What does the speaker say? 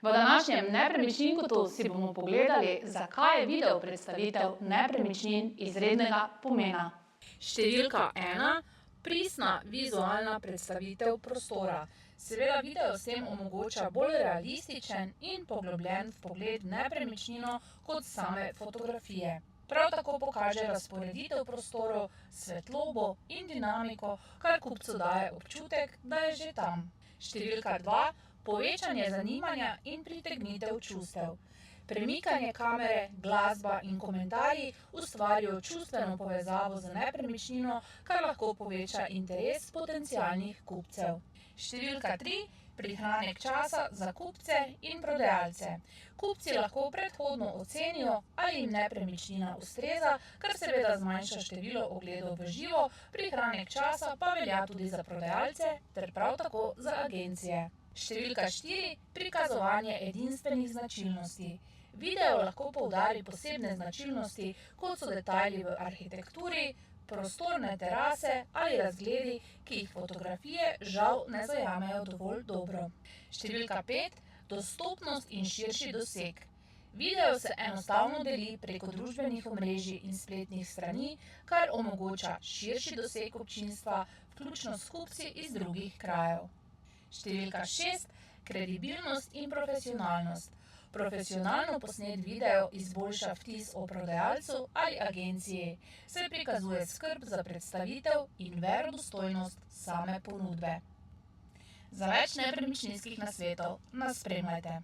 V današnjem Nepremičnin kotu si bomo pogledali, zakaj je video predstavitev nepremičnin izrednega pomena. Številka 1. Pristna vizualna predstavitev prostora. Seveda video s tem omogoča bolj realističen in poglobljen vpogled v nepremičnino kot same fotografije. Prav tako pokaže razporeditev prostorov, svetlobo in dinamiko, kar kupcu daje občutek, da je že tam. Številka 2. Povečanje zanimanja in pritegnitev čustev. Premikanje kamere, glasba in komentarji ustvarjajo čustveno povezavo z nepremičnino, kar lahko poveča interes potencialnih kupcev. Številka 3. Prihranek časa za kupce in prodajalce. Kupci lahko predhodno ocenijo, ali jim nepremičnina ustreza, kar seveda zmanjša število ogledov v živo, prihranek časa pa velja tudi za prodajalce ter prav tako za agencije. Številka 4. Prikazovanje edinstvenih značilnosti. Video lahko poudari posebne značilnosti, kot so detajli v arhitekturi, prostorne terase ali razgledi, ki jih fotografije žal ne zajamejo dovolj dobro. Številka 5. Dostopnost in širši doseg. Video se enostavno deli preko družbenih omrežij in spletnih strani, kar omogoča širši doseg občinstva, vključno s kupci iz drugih krajev. Številka 6. Kredibilnost in profesionalnost. Profesionalno posnet video izboljša vtis o prodajalcu ali agenciji, saj prikazuje skrb za predstavitev in verodostojnost same ponudbe. Za več nepremičninskih nasvetov nas spremljajte.